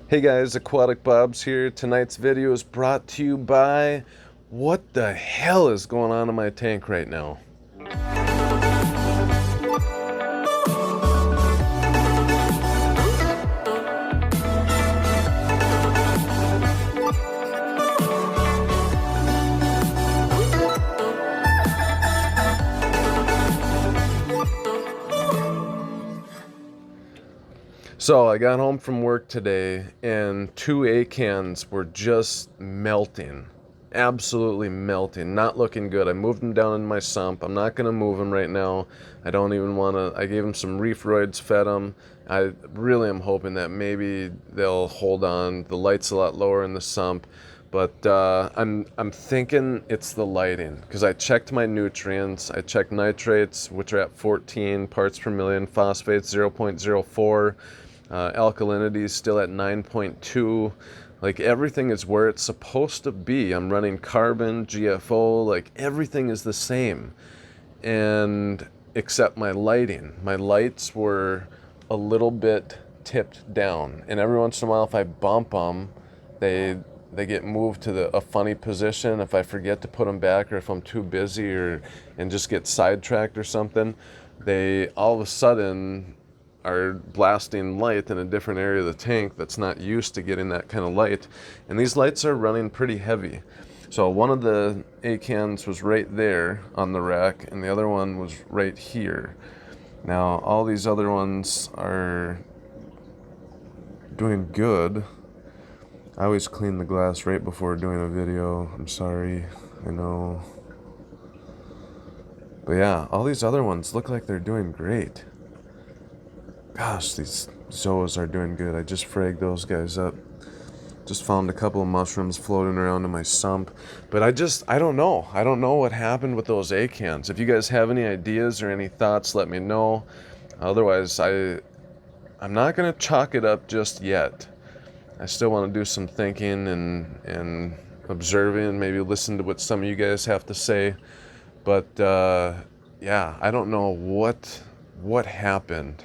Hey guys, Aquatic Bob's here. Tonight's video is brought to you by what the hell is going on in my tank right now? So I got home from work today and two A-cans were just melting. Absolutely melting, not looking good. I moved them down in my sump. I'm not gonna move them right now. I don't even wanna, I gave them some Reef-Roids, fed them. I really am hoping that maybe they'll hold on. The light's a lot lower in the sump, but I'm thinking it's the lighting, because I checked my nutrients. I checked nitrates, which are at 14 parts per million, phosphates 0.04. Alkalinity is still at 9.2. Like, everything is where it's supposed to be. I'm running carbon, GFO, like everything is the same. And except my lighting. My lights were a little bit tipped down. And every once in a while, if I bump them, they get moved to a funny position. If I forget to put them back, or if I'm too busy and just get sidetracked or something, they all of a sudden are blasting light in a different area of the tank that's not used to getting that kind of light. And these lights are running pretty heavy. So one of the A-cans was right there on the rack and the other one was right here. Now all these other ones are doing good. I always clean the glass right before doing a video. I'm sorry, I know. But yeah, all these other ones look like they're doing great. Gosh, these zoas are doing good. I just fragged those guys up. Just found a couple of mushrooms floating around in my sump. But I don't know. I don't know what happened with those A-cans. If you guys have any ideas or any thoughts, let me know. Otherwise, I'm not going to chalk it up just yet. I still want to do some thinking and observing, maybe listen to what some of you guys have to say. But yeah, I don't know what happened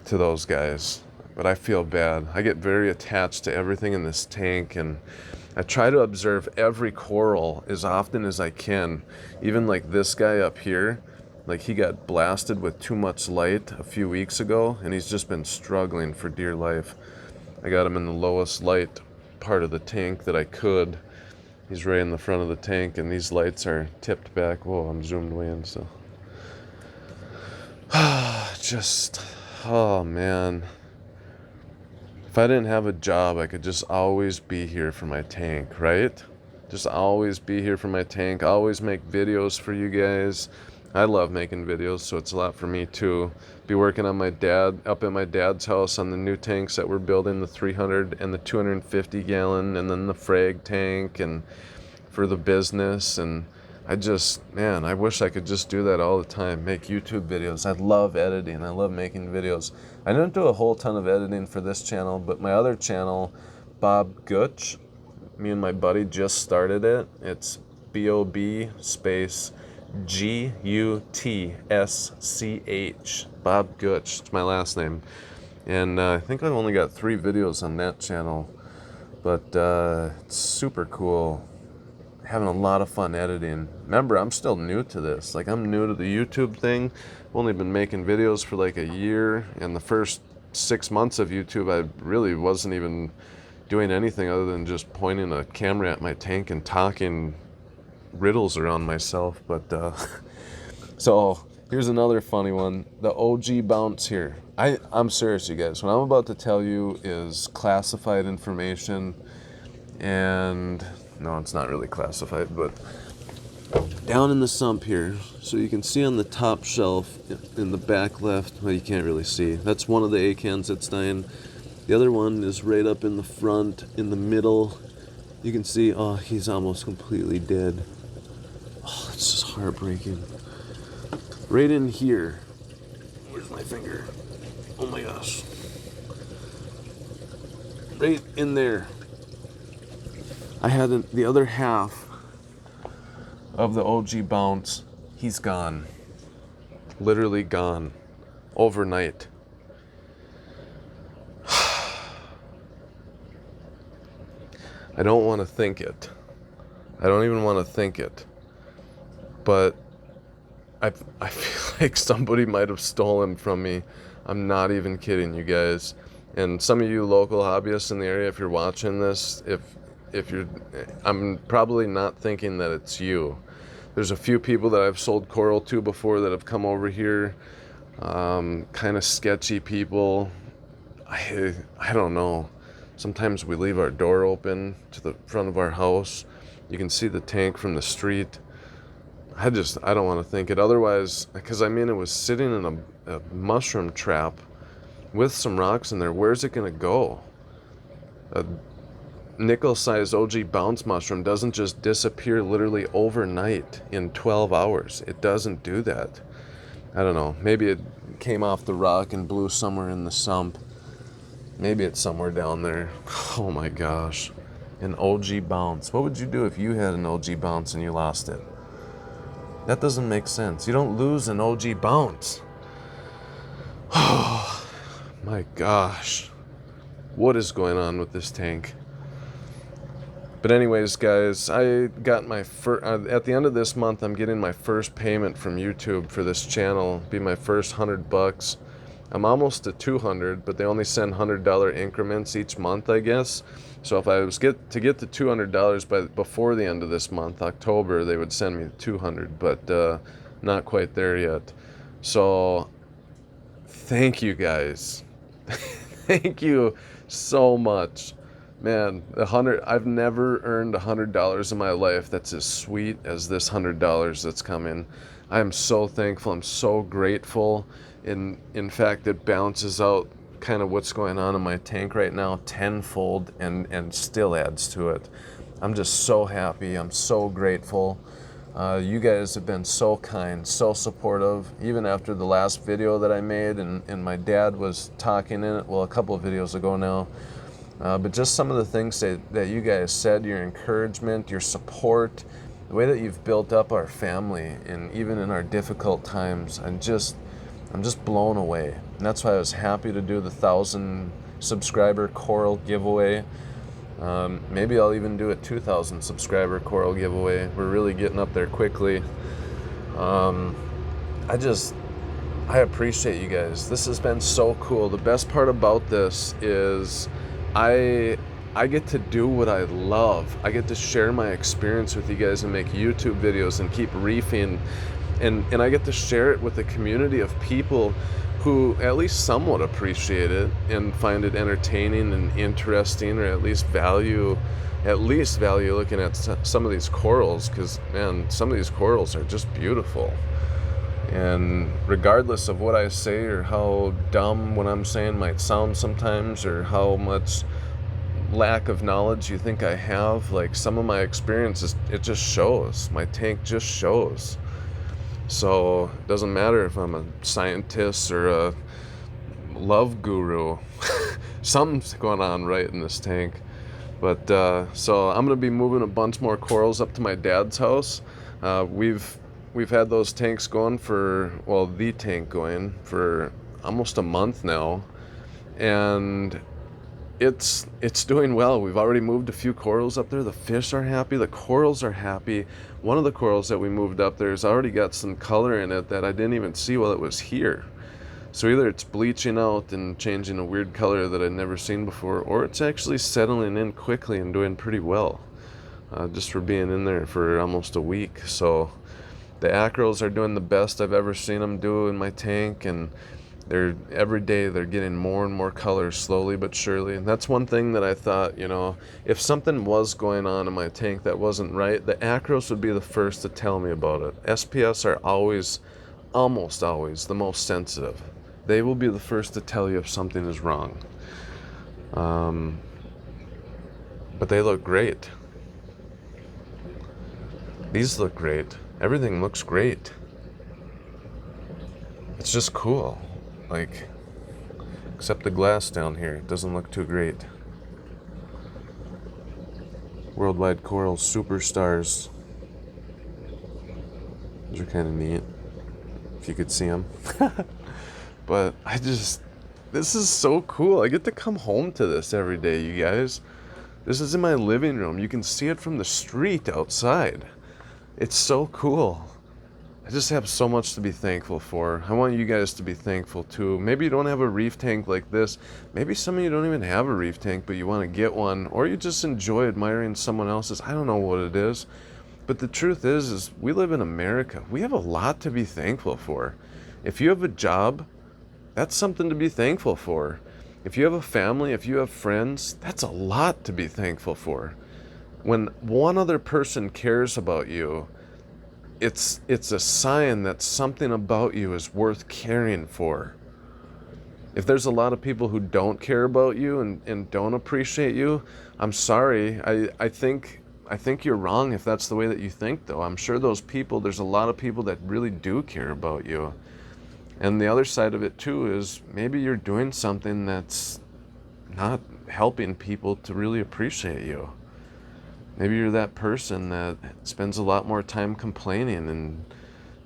to those guys, but I feel bad. I get very attached to everything in this tank, and I try to observe every coral as often as I can. Even like this guy up here, like he got blasted with too much light a few weeks ago, and he's just been struggling for dear life. I got him in the lowest light part of the tank that I could. He's right in the front of the tank, and these lights are tipped back. Whoa, I'm zoomed way in, so. Oh man. If I didn't have a job, I could just always be here for my tank, right? Just always be here for my tank, always make videos for you guys. I love making videos, so it's a lot for me too. Be working on up at my dad's house on the new tanks that we're building, the 300 and the 250 gallon, and then the frag tank, and for the business. And I wish I could just do that all the time, make YouTube videos. I love editing, I love making videos. I didn't do a whole ton of editing for this channel, but my other channel, Bob Gutsch, me and my buddy just started it. It's B-O-B space G-U-T-S-C-H, Bob Gutsch, it's my last name. And I think I've only got 3 videos on that channel, but it's super cool. Having a lot of fun editing. Remember, I'm still new to this. Like, I'm new to the YouTube thing. I've only been making videos for like a year, and the first 6 months of YouTube, I really wasn't even doing anything other than just pointing a camera at my tank and talking riddles around myself. But so here's another funny one. The OG bounce here. I'm serious, you guys. What I'm about to tell you is classified information, and no, it's not really classified, but down in the sump here, so you can see on the top shelf in the back left, well, you can't really see. That's one of the A-cans that's dying. The other one is right up in the front, in the middle. You can see, oh, he's almost completely dead. Oh, it's just heartbreaking. Right in here. Where's my finger? Oh my gosh. Right in there. I had the other half of the OG bounce. He's gone. Literally gone. Overnight. I don't want to think it. I don't even want to think it. But I feel like somebody might have stolen from me. I'm not even kidding you guys. And some of you local hobbyists in the area, if you're watching this, if you're, I'm probably not thinking that it's you. There's a few people that I've sold coral to before that have come over here. Kind of sketchy people. I don't know. Sometimes we leave our door open to the front of our house. You can see the tank from the street. I don't want to think it. Otherwise, because I mean, it was sitting in a mushroom trap with some rocks in there. Where's it going to go? A nickel-sized OG bounce mushroom doesn't just disappear literally overnight in 12 hours. It doesn't do that. I don't know. Maybe it came off the rock and blew somewhere in the sump. Maybe it's somewhere down there. Oh my gosh. An OG bounce. What would you do if you had an OG bounce and you lost it? That doesn't make sense. You don't lose an OG bounce. Oh my gosh. What is going on with this tank? But anyways, guys, I got my first, at the end of this month, I'm getting my first payment from YouTube for this channel. It'll be my first $100. I'm almost to 200, but they only send $100 increments each month, I guess. So if I was to get to $200 before the end of this month, October, they would send me 200, but not quite there yet. So thank you guys. Thank you so much. Man, I've never earned $100 in my life that's as sweet as this $100 that's come in. I am so thankful. I'm so grateful. In fact, it balances out kind of what's going on in my tank right now tenfold and still adds to it. I'm just so happy. I'm so grateful. You guys have been so kind, so supportive, even after the last video that I made, and my dad was talking in it, well, a couple of videos ago now. But just some of the things that you guys said, your encouragement, your support, the way that you've built up our family, and even in our difficult times, I'm just blown away. And that's why I was happy to do the 1,000 subscriber coral giveaway. Maybe I'll even do a 2,000 subscriber coral giveaway. We're really getting up there quickly. I appreciate you guys. This has been so cool. The best part about this is I get to do what I love. I get to share my experience with you guys and make YouTube videos and keep reefing. And I get to share it with a community of people who at least somewhat appreciate it and find it entertaining and interesting, or at least value looking at some of these corals, because man, some of these corals are just beautiful. And regardless of what I say or how dumb what I'm saying might sound sometimes, or how much lack of knowledge you think I have, like some of my experiences, it just shows. My tank just shows. So it doesn't matter if I'm a scientist or a love guru. Something's going on right in this tank. But so I'm gonna be moving a bunch more corals up to my dad's house. We've had those tanks going the tank going for almost a month now, and it's doing well. We've already moved a few corals up there. The fish are happy, the corals are happy. One of the corals that we moved up there has already got some color in it that I didn't even see while it was here. So either it's bleaching out and changing a weird color that I'd never seen before, or it's actually settling in quickly and doing pretty well, just for being in there for almost a week. So the acros are doing the best I've ever seen them do in my tank, and every day they're getting more and more colors, slowly but surely. And that's one thing that I thought, if something was going on in my tank that wasn't right, the acros would be the first to tell me about it. SPS are almost always the most sensitive. They will be the first to tell you if something is wrong. But they look great. These look great. Everything looks great. It's just cool. Like, except the glass down here, it doesn't look too great. Worldwide Coral Superstars. Those are kind of neat, if you could see them. But this is so cool. I get to come home to this every day, you guys. This is in my living room. You can see it from the street outside. It's so cool. I just have so much to be thankful for. I want you guys to be thankful too. Maybe you don't have a reef tank like this. Maybe some of you don't even have a reef tank, but you want to get one, or you just enjoy admiring someone else's. I don't know what it is. But the truth is we live in America. We have a lot to be thankful for. If you have a job, that's something to be thankful for. If you have a family, if you have friends, that's a lot to be thankful for. When one other person cares about you, it's a sign that something about you is worth caring for. If there's a lot of people who don't care about you and don't appreciate you, I'm sorry. I think you're wrong if that's the way that you think, though. I'm sure there's a lot of people that really do care about you. And the other side of it too is maybe you're doing something that's not helping people to really appreciate you. Maybe you're that person that spends a lot more time complaining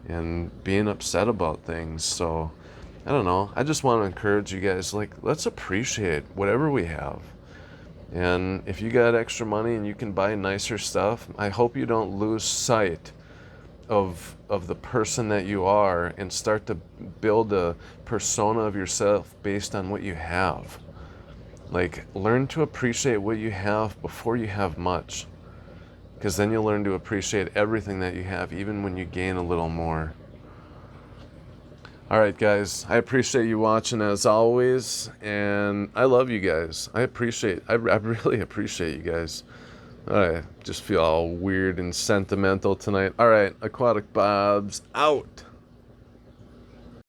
and being upset about things. So I don't know. I just want to encourage you guys, like, let's appreciate whatever we have. And if you got extra money and you can buy nicer stuff, I hope you don't lose sight of the person that you are and start to build a persona of yourself based on what you have. Like, learn to appreciate what you have before you have much, because then you'll learn to appreciate everything that you have, even when you gain a little more. All right, guys, I appreciate you watching as always, and I love you guys. I really appreciate you guys. I just feel all weird and sentimental tonight. All right, Aquatic Bobs out.